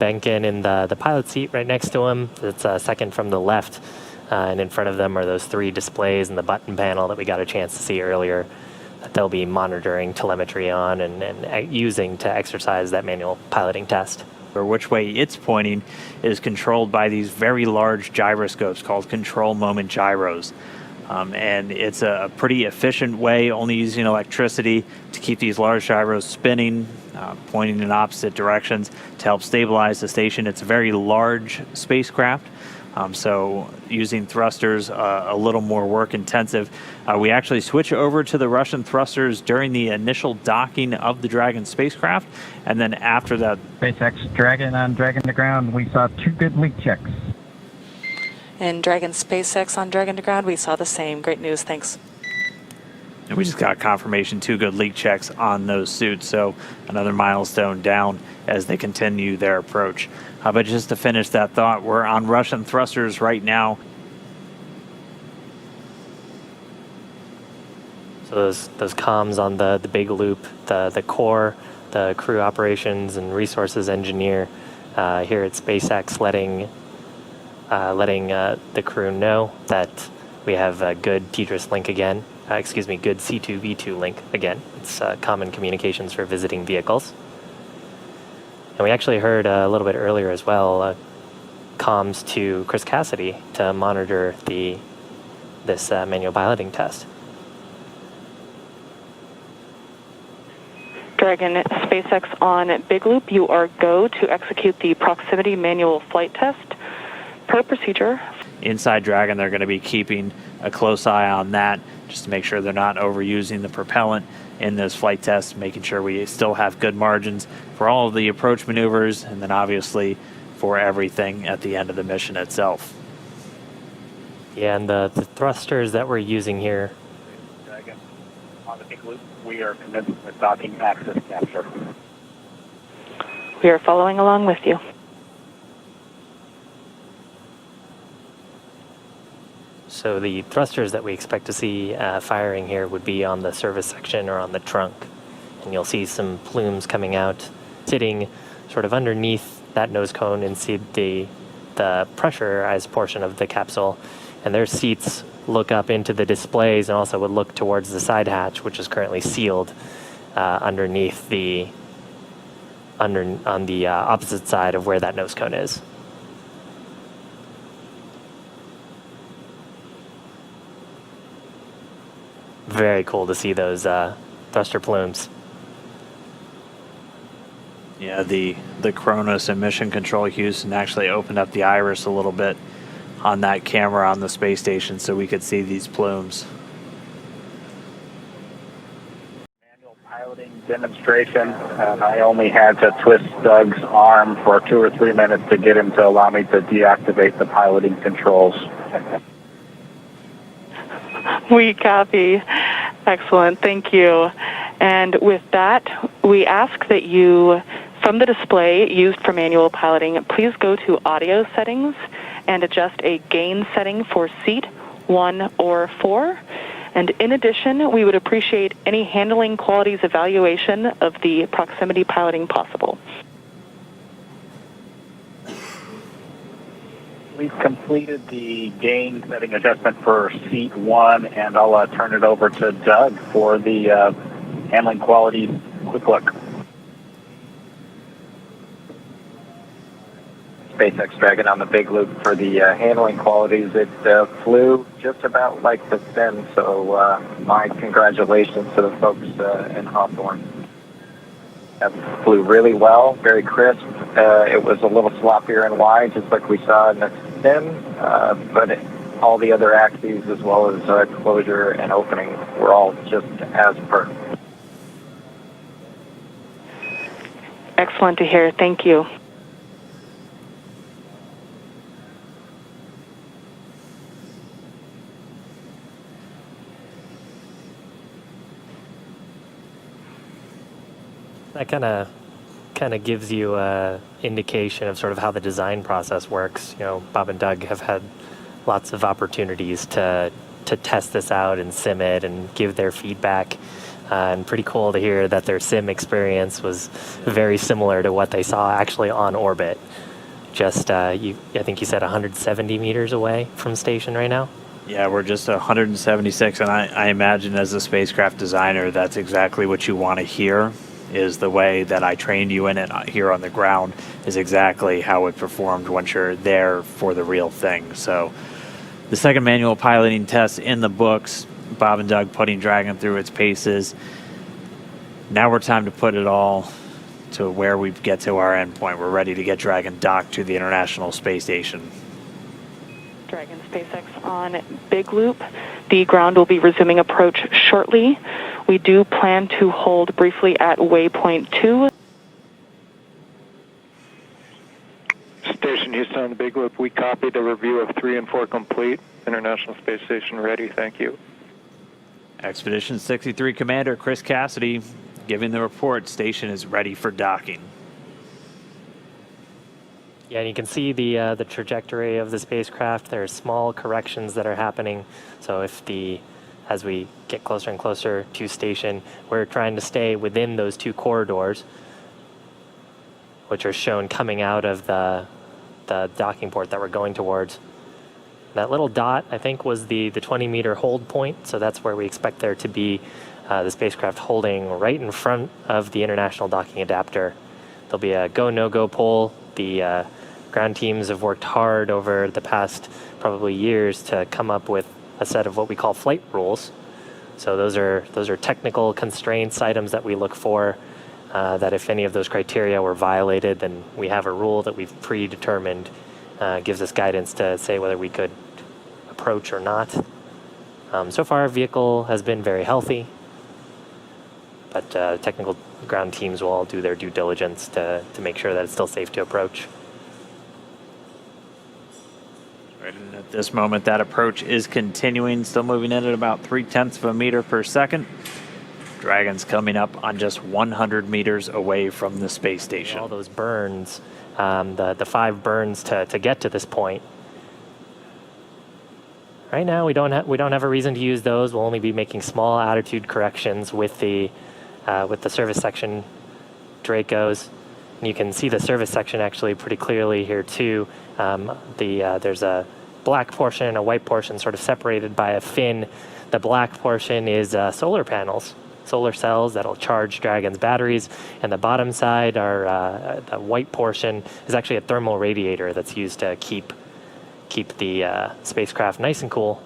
Benkin in the pilot seat right next to him. It's second from the left. And in front of them are those three displays and the button panel that we got a chance to see earlier that they'll be monitoring telemetry on and using to exercise that manual piloting test. Or which way it's pointing is controlled by these very large gyroscopes called control moment gyros. And it's a pretty efficient way, only using electricity to keep these large gyros spinning, pointing in opposite directions to help stabilize the station. It's a very large spacecraft. So using thrusters a little more work intensive. We actually switch over to the Russian thrusters during the initial docking of the Dragon spacecraft, and then after that. SpaceX Dragon on Dragon to ground, we saw 2 good leak checks. And Dragon SpaceX on Dragon to ground, we saw the same. Great news, thanks. And we just got confirmation 2 good leak checks on those suits, so another milestone down as they continue their approach. But just to finish that thought, we're on Russian thrusters right now. So those comms on the big loop, the core, the crew operations and resources engineer here at SpaceX letting the crew know that we have a good TDRS link again. Good C2V2 link again. It's common communications for visiting vehicles. And we actually heard a little bit earlier as well, comms to Chris Cassidy to monitor this manual piloting test. Dragon SpaceX on Big Loop, you are go to execute the proximity manual flight test per procedure. Inside Dragon, they're going to be keeping a close eye on that just to make sure they're not overusing the propellant in those flight tests, making sure we still have good margins for all of the approach maneuvers, and then obviously for everything at the end of the mission itself. Yeah, and the thrusters that we're using here. Dragon, on the Big Loop, we are commencing with docking access capture. We are following along with you. So the thrusters that we expect to see firing here would be on the service section or on the trunk. And you'll see some plumes coming out, sitting sort of underneath that nose cone inside the pressurized portion of the capsule. And their seats look up into the displays and also would look towards the side hatch, which is currently sealed underneath on the opposite side of where that nose cone is. Very cool to see those thruster plumes. Yeah, the Kronos and Mission Control Houston actually opened up the iris a little bit on that camera on the space station so we could see these plumes. Manual piloting demonstration. I only had to twist Doug's arm for 2 or 3 minutes to get him to allow me to deactivate the piloting controls. We copy. Excellent. Thank you. And with that, we ask that you, from the display used for manual piloting, please go to audio settings and adjust a gain setting for seat 1 or 4. And in addition, we would appreciate any handling qualities evaluation of the proximity piloting possible. We've completed the gain setting adjustment for seat 1, and I'll turn it over to Doug for the handling quality quick look. SpaceX Dragon on the Big Loop for the handling qualities. It flew just about like the spin, so my congratulations to the folks in Hawthorne. Flew really well, very crisp. It was a little sloppier and wide, just like we saw in the spin, but all the other axes, as well as closure and opening, were all just as per. Excellent to hear. Thank you. That kind of gives you an indication of sort of how the design process works. You know, Bob and Doug have had lots of opportunities to test this out and sim it and give their feedback. And pretty cool to hear that their sim experience was very similar to what they saw actually on orbit. Just, I think you said 170 meters away from station right now? Yeah, we're just 176, and I imagine as a spacecraft designer, that's exactly what you want to hear, is the way that I trained you in it here on the ground is exactly how it performed once you're there for the real thing. So the second manual piloting test in the books, Bob and Doug putting Dragon through its paces. Now we're time to put it all to where we get to our endpoint. We're ready to get Dragon docked to the International Space Station. Dragon SpaceX on Big Loop. The ground will be resuming approach shortly. We do plan to hold briefly at waypoint 2. Station Houston on the Big Loop. We copy the review of 3 and 4 complete. International Space Station ready. Thank you. Expedition 63 Commander Chris Cassidy giving the report. Station is ready for docking. Yeah, and you can see the trajectory of the spacecraft. There are small corrections that are happening. So as we get closer and closer to station, we're trying to stay within those 2 corridors, which are shown coming out of the docking port that we're going towards. That little dot, I think, was the 20-meter hold point. So that's where we expect there to be the spacecraft holding right in front of the International Docking Adapter. There'll be a go, no-go pole. The ground teams have worked hard over the past probably years to come up with a set of what we call flight rules. So those are technical constraints, items that we look for, that if any of those criteria were violated, then we have a rule that we've predetermined, gives us guidance to say whether we could approach or not. So far, our vehicle has been very healthy, but technical ground teams will all do their due diligence to make sure that it's still safe to approach. Right, and at this moment, that approach is continuing, still moving in at about 0.3 of a meter per second. Dragon's coming up on just 100 meters away from the space station. All those burns, the 5 burns to get to this point. Right now, we don't have a reason to use those. We'll only be making small attitude corrections with the service section Dracos. And you can see the service section actually pretty clearly here too. There's a black portion and a white portion sort of separated by a fin. The black portion is solar panels, solar cells that'll charge Dragon's batteries, and the bottom side, the white portion, is actually a thermal radiator that's used to keep the spacecraft nice and cool.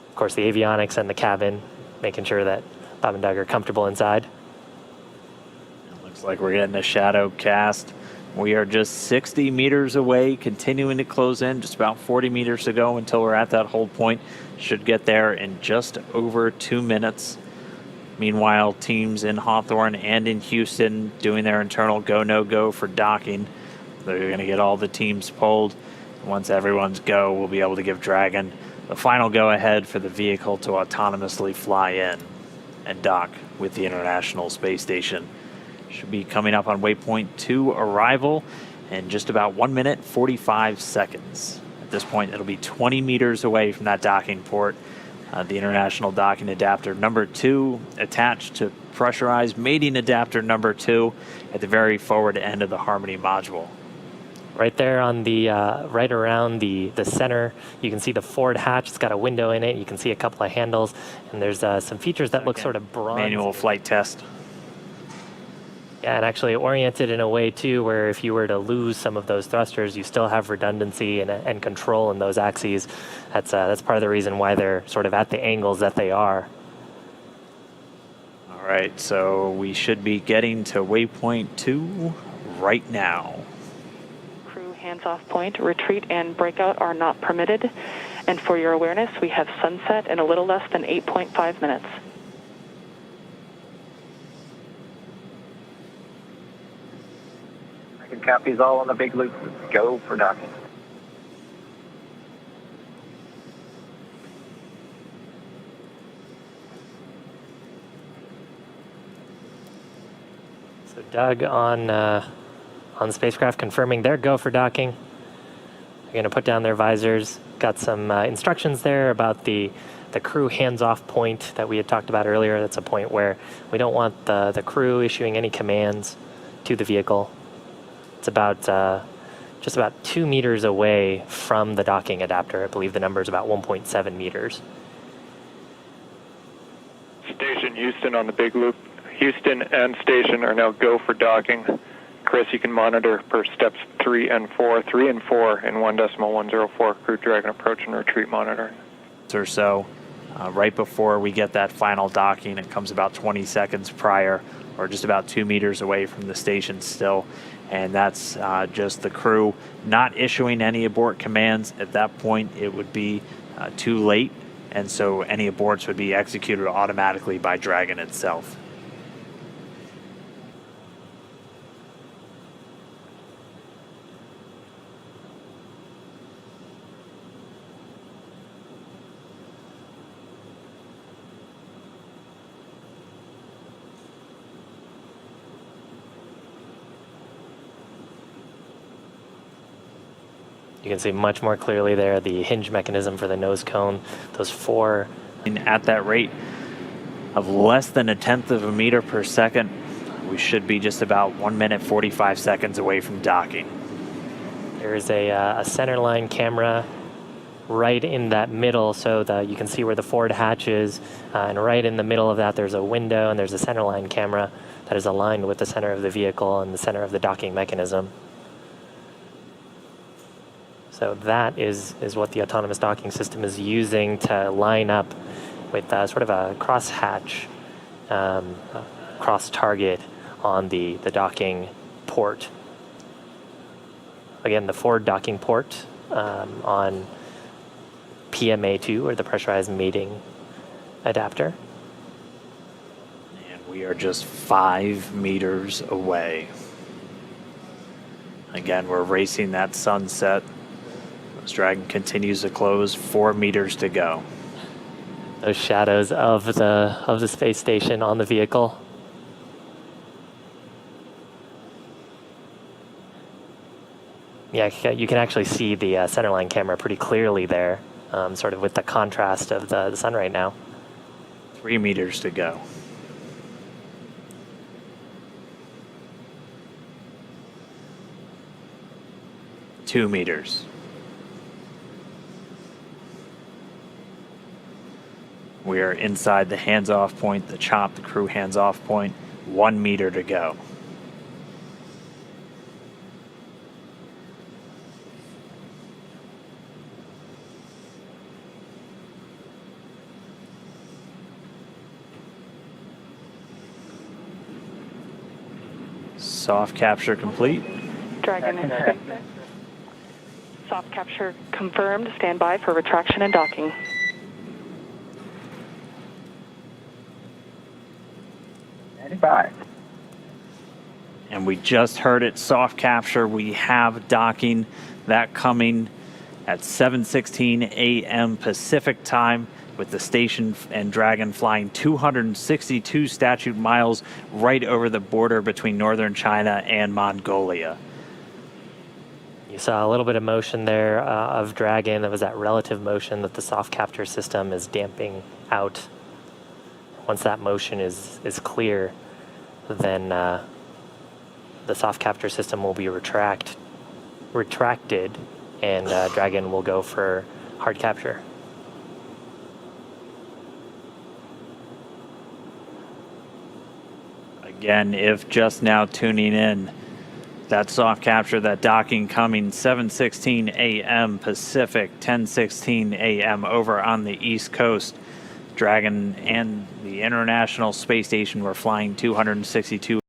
Of course, the avionics and the cabin, making sure that Bob and Doug are comfortable inside. It looks like we're getting a shadow cast. We are just 60 meters away, continuing to close in, just about 40 meters to go until we're at that hold point. Should get there in just over 2 minutes. Meanwhile, teams in Hawthorne and in Houston doing their internal go, no-go for docking. They're going to get all the teams polled. Once everyone's go, we'll be able to give Dragon the final go-ahead for the vehicle to autonomously fly in and dock with the International Space Station. Should be coming up on waypoint 2 arrival in just about 1 minute, 45 seconds. At this point, it'll be 20 meters away from that docking port. The International Docking Adapter number 2 attached to pressurized mating adapter number 2 at the very forward end of the Harmony module. Right there on the right around the center, you can see the forward hatch. It's got a window in it. You can see a couple of handles, and there's some features that look sort of bronze. Manual flight test. Yeah, and actually oriented in a way too, where if you were to lose some of those thrusters, you still have redundancy and control in those axes. That's part of the reason why they're sort of at the angles that they are. All right, so we should be getting to waypoint 2 right now. Hands-off point, retreat and breakout are not permitted. And for your awareness, we have sunset in a little less than 8.5 minutes. Dragon copies all on the Big Loop. Go for docking. So Doug on the spacecraft confirming their go for docking. They're going to put down their visors. Got some instructions there about the the crew hands-off point that we had talked about earlier. That's a point where we don't want the crew issuing any commands to the vehicle. It's about just about 2 meters away from the docking adapter. I believe the number is about 1.7 meters. Station Houston on the big loop. Houston and station are now go for docking. Chris, you can monitor per steps 3 and 4. 3 and 4 in 1.104 Crew Dragon approach and retreat monitoring. Or so, right before we get that final docking, it comes about 20 seconds prior, or just about 2 meters away from the station still. And that's just the crew not issuing any abort commands. At that point, it would be too late. And so any aborts would be executed automatically by Dragon itself. You can see much more clearly there the hinge mechanism for the nose cone. Those 4. At that rate of less than 1/10 of a meter per second, we should be just about 1 minute 45 seconds away from docking. There is a center line camera right in that middle, so you can see where the forward hatch is, and right in the middle of that there's a window, and there's a center line camera that is aligned with the center of the vehicle and the center of the docking mechanism. So that is what the autonomous docking system is using to line up with sort of a cross-hatch, cross-target on the docking port. Again, the forward docking port on PMA2, or the pressurized mating adapter. And we are just 5 meters away. Again, we're racing that sunset. This Dragon continues to close, 4 meters to go. Those shadows of the space station on the vehicle. Yeah, you can actually see the centerline camera pretty clearly there, sort of with the contrast of the sun right now. 3 meters to go. Two meters. We are inside the hands-off point, the chop, the crew hands-off point. 1 meter to go. Soft capture complete. Dragon in space. Soft capture confirmed. Stand by for retraction and docking. And we just heard it, soft capture. We have docking, that coming at 7:16 a.m. Pacific time, with the station and Dragon flying 262 statute miles right over the border between northern China and Mongolia. You saw a little bit of motion there of Dragon. That was that relative motion that the soft capture system is damping out. Once that motion is clear, then the soft capture system will be retracted, and Dragon will go for hard capture. Again, if just now tuning in, that soft capture, that docking coming 7:16 a.m. Pacific, 10:16 a.m. over on the East Coast. Dragon and the International Space Station were flying 262